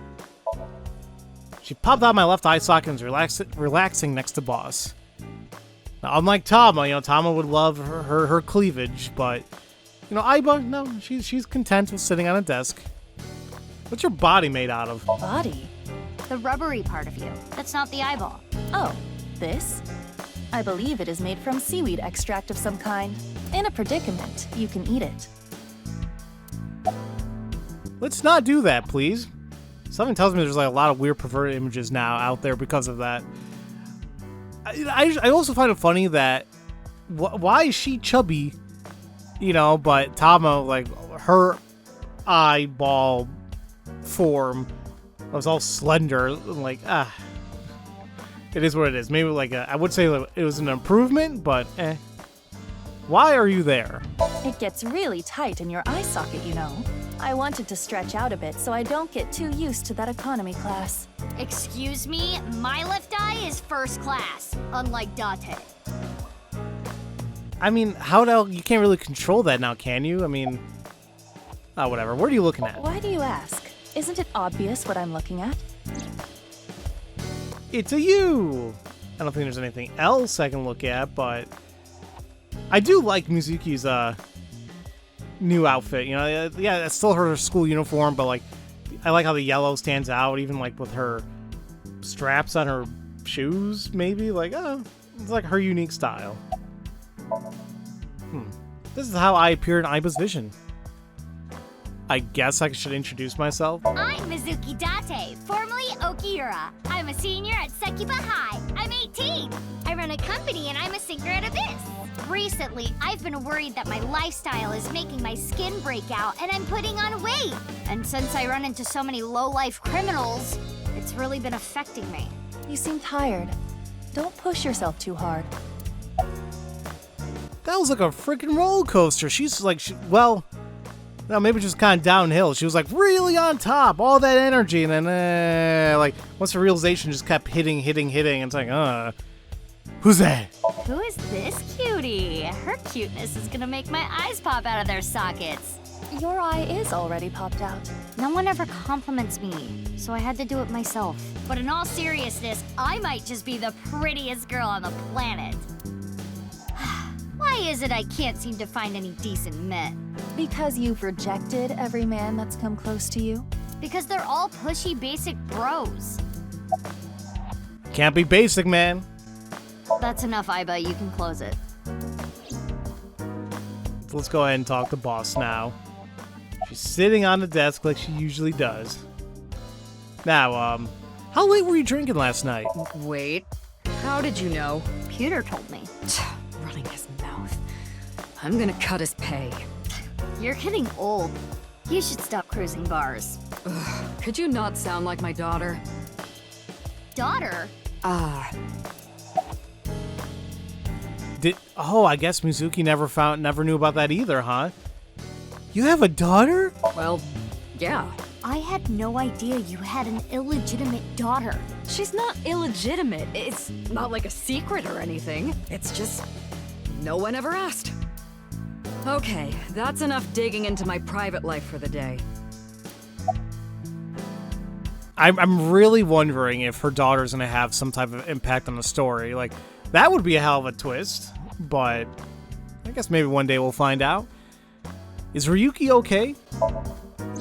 She popped out my left eye socket and is relaxing next to boss. Now, unlike Tama, you know, Tama would love her cleavage, but, you know, Aiba, no, she's content with sitting on a desk. What's your body made out of? Body? The rubbery part of you. That's not the eyeball. Oh, this? I believe it is made from seaweed extract of some kind. In a predicament, you can eat it. Let's not do that, please. Something tells me there's like a lot of weird perverted images now out there because of that. I also find it funny that why is she chubby, you know, but Tama, like, her eyeball form was all slender. Like, it is what it is. Maybe like I would say it was an improvement, but why are you there? It gets really tight in your eye socket, you know. I wanted to stretch out a bit so I don't get too used to that economy class. Excuse me, my left eye is first class, unlike Date. I mean, you can't really control that now, can you? I mean, whatever. What are you looking at? Why do you ask? Isn't it obvious what I'm looking at? It's a you! I don't think there's anything else I can look at, but I do like Mizuki's new outfit. You know, yeah, it's still her school uniform, but like, I like how the yellow stands out, even like with her straps on her shoes, maybe. Like, it's like her unique style. This is how I appear in Aiba's vision. I guess I should introduce myself. I'm Mizuki Date, formerly Okiura. I'm a senior at Sekiba High. I'm 18. I run a company and I'm a sinker at Abyss. Recently, I've been worried that my lifestyle is making my skin break out and I'm putting on weight. And since I run into so many low-life criminals, it's really been affecting me. You seem tired. Don't push yourself too hard. That was like a freaking roller coaster. She's like, well, no, maybe just kind of downhill. She was like really on top, all that energy, and then like once the realization just kept hitting, and it's like, who's that? Who is this cutie? Her cuteness is gonna make my eyes pop out of their sockets. Your eye is already popped out. No one ever compliments me, so I had to do it myself. But in all seriousness, I might just be the prettiest girl on the planet. Why is it I can't seem to find any decent men? Because you've rejected every man that's come close to you? Because they're all pushy, basic bros. Can't be basic, man. That's enough, Aiba. You can close it. Let's go ahead and talk to boss now. She's sitting on the desk like she usually does. Now, How late were you drinking last night? Wait, how did you know? Pewter told me. Running his mouth. I'm gonna cut his pay. You're getting old. You should stop cruising bars. Ugh, could you not sound like my daughter? Daughter? I guess Mizuki never knew about that either, huh? You have a daughter? Well, yeah. I had no idea you had an illegitimate daughter. She's not illegitimate. It's not like a secret or anything. It's just no one ever asked. Okay, that's enough digging into my private life for the day. I'm really wondering if her daughter's gonna have some type of impact on the story. Like, that would be a hell of a twist, but I guess maybe one day we'll find out. Is Ryuki okay?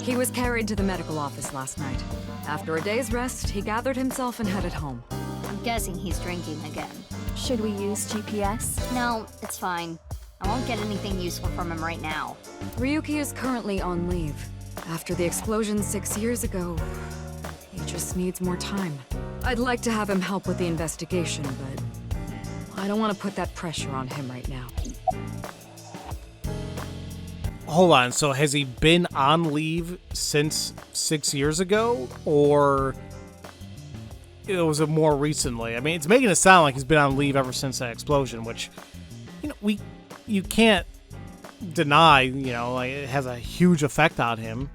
He was carried to the medical office last night. After a day's rest, he gathered himself and headed home. I'm guessing he's drinking again. Should we use GPS? No, it's fine. I won't get anything useful from him right now. Ryuki is currently on leave. After the explosion 6 years ago, he just needs more time. I'd like to have him help with the investigation, but I don't want to put that pressure on him right now. Hold on, so has he been on leave since 6 years ago, or was it more recently? I mean, it's making it sound like he's been on leave ever since that explosion, which, you can't deny, like, it has a huge effect on him.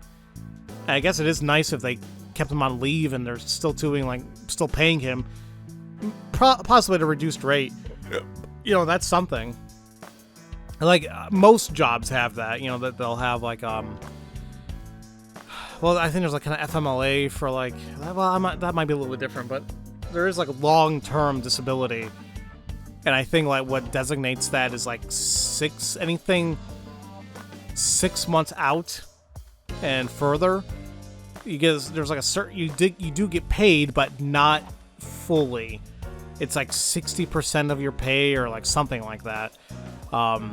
And I guess it is nice if they kept him on leave and they're still still paying him, possibly at a reduced rate. That's something. Like, most jobs have that, that they'll have, like, well, I think there's, like, kind of FMLA for, like, well, that might be a little bit different, but there is, like, long-term disability. And I think, like, what designates that is, like, 6 months out and further. There's, like, a certain, you do get paid, but not fully. It's, like, 60% of your pay or, like, something like that. Now,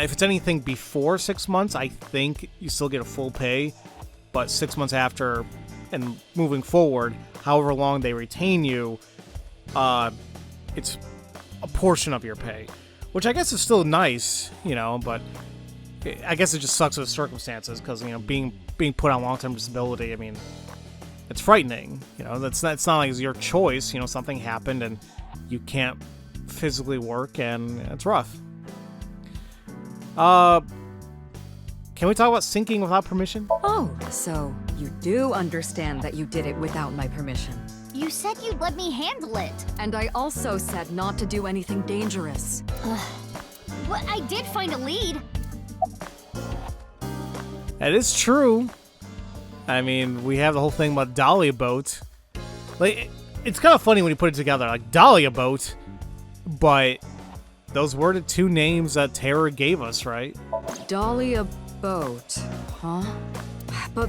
if it's anything before 6 months, I think you still get a full pay, but 6 months after and moving forward, however long they retain you, it's a portion of your pay, which I guess is still nice, but I guess it just sucks with the circumstances because, being put on long-term disability, I mean, it's frightening, it's not like it's your choice, something happened and you can't physically work and it's rough. Can we talk about syncing without permission? Oh, so you do understand that you did it without my permission. You said you'd let me handle it. And I also said not to do anything dangerous. But I did find a lead. That is true. I mean, we have the whole thing about Dahlia Boat. Like, it's kind of funny when you put it together, like Dahlia Boat, but those were the two names that Terror gave us, right? Dahlia Boat, huh? But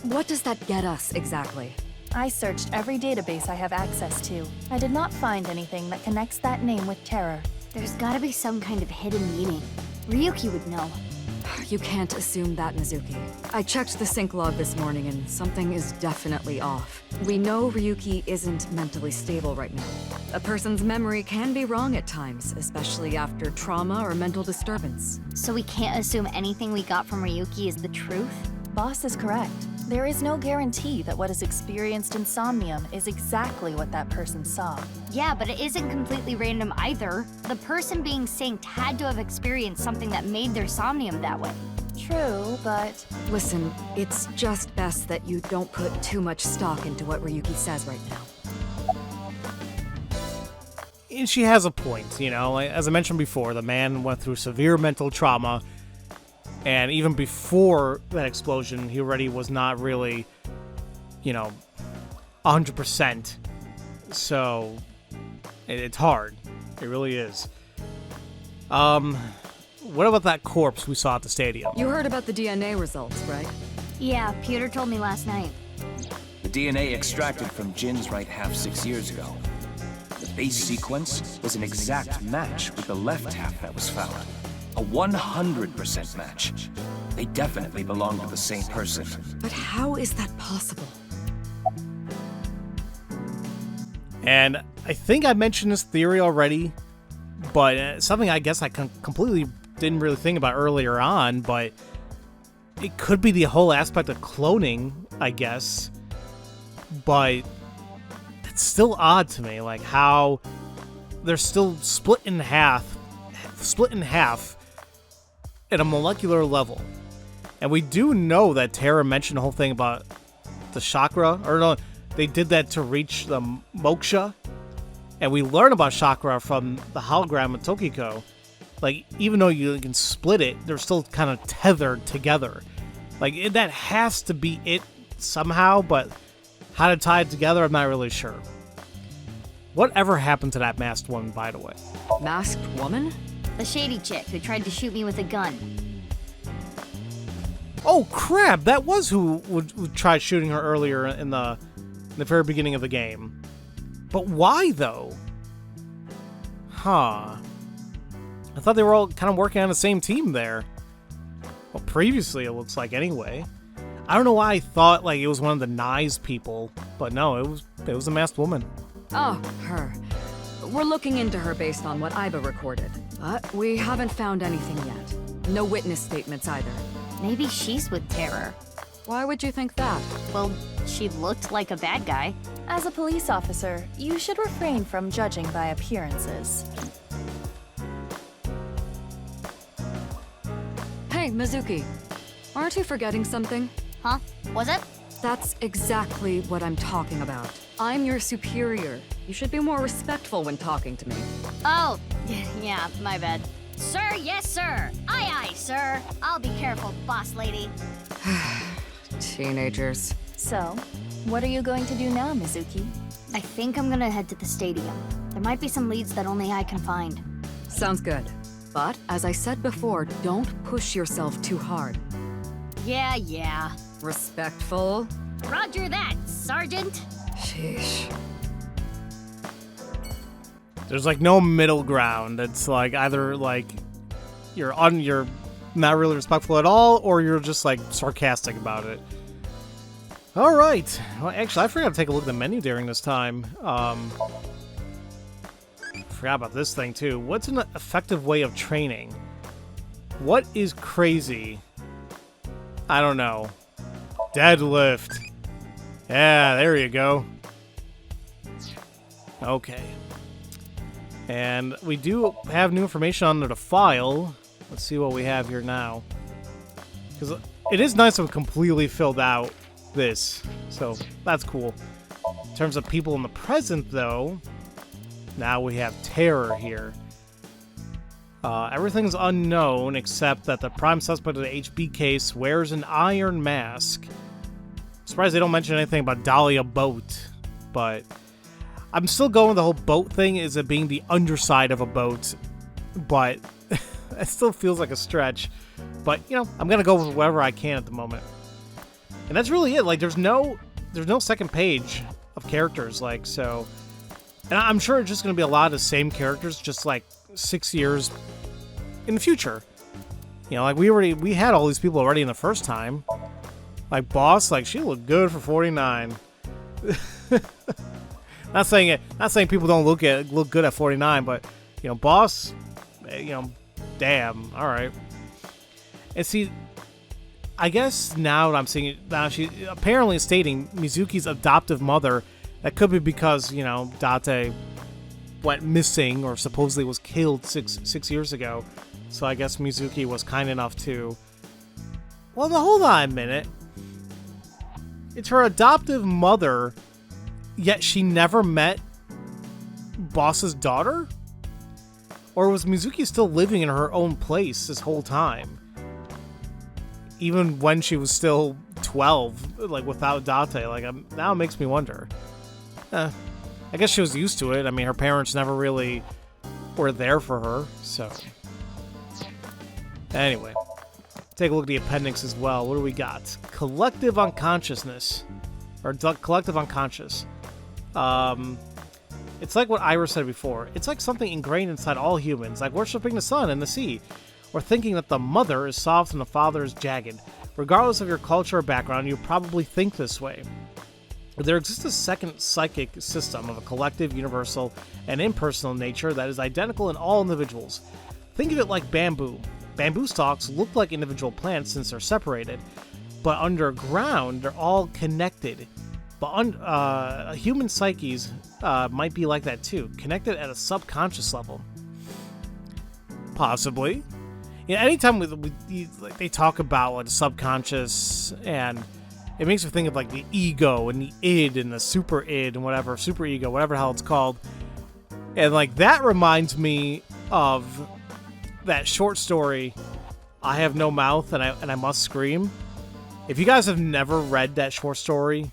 what does that get us exactly? I searched every database I have access to. I did not find anything that connects that name with Terror. There's gotta be some kind of hidden meaning. Ryuki would know. You can't assume that, Mizuki. I checked the sync log this morning and something is definitely off. We know Ryuki isn't mentally stable right now. A person's memory can be wrong at times, especially after trauma or mental disturbance. So we can't assume anything we got from Ryuki is the truth? Boss is correct. There is no guarantee that what is experienced in Somnium is exactly what that person saw. Yeah, but it isn't completely random either. The person being synced had to have experienced something that made their Somnium that way. True, but... Listen, it's just best that you don't put too much stock into what Ryuki says right now. And she has a point, like, as I mentioned before, the man went through severe mental trauma. And even before that explosion, he already was not really, 100%. So, it's hard. It really is. What about that corpse we saw at the stadium? You heard about the DNA results, right? Yeah, Peter told me last night. The DNA extracted from Jin's right half 6 years ago. The base sequence was an exact match with the left half that was found. A 100% match. They definitely belong to the same person. But how is that possible? And I think I mentioned this theory already, but something I guess I completely didn't really think about earlier on, but it could be the whole aspect of cloning, I guess. But it's still odd to me, like how they're still split in half at a molecular level. And we do know that Terra mentioned the whole thing about the chakra, or no, they did that to reach the moksha. And we learn about chakra from the hologram of Tokiko. Like, even though you can split it, they're still kind of tethered together. Like, that has to be it somehow, but how to tie it together, I'm not really sure. Whatever happened to that masked woman, by the way? Masked woman? The shady chick who tried to shoot me with a gun. Oh, crap! That was who tried shooting her earlier in the very beginning of the game. But why, though? Huh. I thought they were all kind of working on the same team there. Well, previously, it looks like, anyway. I don't know why I thought, like, it was one of the Nye's people. But no, it was a masked woman. Oh, her. We're looking into her based on what Aiba recorded. But we haven't found anything yet. No witness statements either. Maybe she's with Terror. Why would you think that? Well, she looked like a bad guy. As a police officer, you should refrain from judging by appearances. Hey, Mizuki. Aren't you forgetting something? Huh? Was it? That's exactly what I'm talking about. I'm your superior. You should be more respectful when talking to me. Oh, yeah, my bad. Sir, yes, sir. Aye, aye, sir. I'll be careful, boss lady. Teenagers. So, what are you going to do now, Mizuki? I think I'm gonna head to the stadium. There might be some leads that only I can find. Sounds good. But, as I said before, don't push yourself too hard. Yeah. Respectful? Roger that, Sergeant. Sheesh. There's like no middle ground. It's like either like you're not really respectful at all, or you're just like sarcastic about it. All right. Well, actually, I forgot to take a look at the menu during this time. Forgot about this thing too. What's an effective way of training? What is crazy? I don't know. Deadlift. Yeah, there you go. Okay. And we do have new information under the file. Let's see what we have here now. Because it is nice to have completely filled out this. So, that's cool. In terms of people in the present, though, now we have Terror here. Everything's unknown except that the prime suspect of the HB case wears an iron mask. Surprised they don't mention anything about Dahlia boat, but I'm still going with the whole boat thing, is it being the underside of a boat, but it still feels like a stretch. But, you know, I'm gonna go with whatever I can at the moment. And that's really it. Like, there's no second page of characters, like, so. And I'm sure it's just gonna be a lot of the same characters, just like 6 years in the future. You know, like we had all these people already in the first time. Like Boss, like she looked good for 49. Not saying people don't look good at 49, but you know, Boss, you know, damn, all right. And see, I guess now that I'm seeing it, now she apparently is stating Mizuki's adoptive mother. That could be because, you know, Date went missing or supposedly was killed six years ago. So I guess Mizuki was kind enough to. Well, now hold on a minute. It's her adoptive mother, yet she never met Boss's daughter? Or was Mizuki still living in her own place this whole time? Even when she was still 12, like without Date, like now it makes me wonder. I guess she was used to it. I mean, her parents never really were there for her, so. Anyway, take a look at the appendix as well. What do we got? Collective unconsciousness. Or collective unconscious. It's like what Ira said before. It's like something ingrained inside all humans, like worshipping the sun and the sea, or thinking that the mother is soft and the father is jagged. Regardless of your culture or background, you probably think this way. There exists a second psychic system of a collective, universal, and impersonal nature that is identical in all individuals. Think of it like bamboo. Bamboo stalks look like individual plants since they're separated, but underground they're all connected. But human psyches might be like that too, connected at a subconscious level. Possibly. Yeah, anytime like, they talk about like the subconscious, and it makes me think of like the ego and the id and the super id and whatever, super ego, whatever the hell it's called. And like that reminds me of that short story, I Have No Mouth and I Must Scream. If you guys have never read that short story,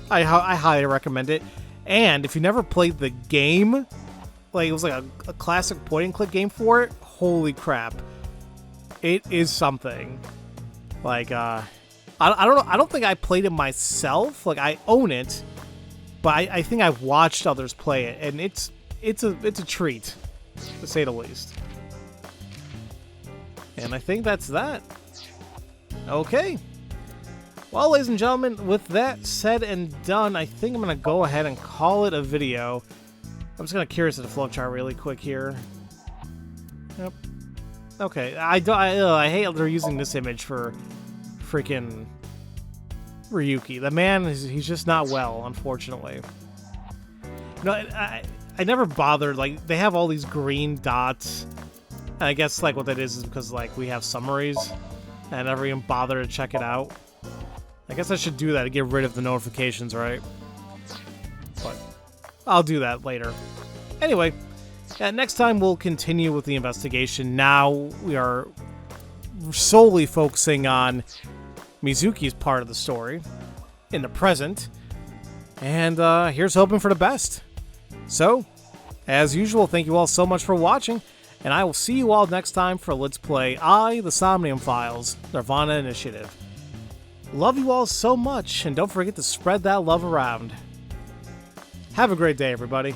I highly recommend it. And if you never played the game, like it was like a classic point and click game for it, holy crap. It is something. Like, I don't know. I don't think I played it myself. Like, I own it, but I think I've watched others play it, and it's a treat, to say the least. And I think that's that. Okay. Well, ladies and gentlemen, with that said and done, I think I'm going to go ahead and call it a video. I'm just going to curious at the flowchart really quick here. Yep. Okay. I hate they're using this image for freaking Ryuki. The man, he's just not well, unfortunately. No, I never bothered. Like, they have all these green dots. And I guess like what that is because like we have summaries, and I never even bother to check it out. I guess I should do that to get rid of the notifications, right? But I'll do that later. Anyway, next time we'll continue with the investigation. Now we are solely focusing on Mizuki's part of the story in the present. And here's hoping for the best. So, as usual, thank you all so much for watching. And I will see you all next time for Let's Play the Somnium Files, Nirvana Initiative. Love you all so much, and don't forget to spread that love around. Have a great day, everybody.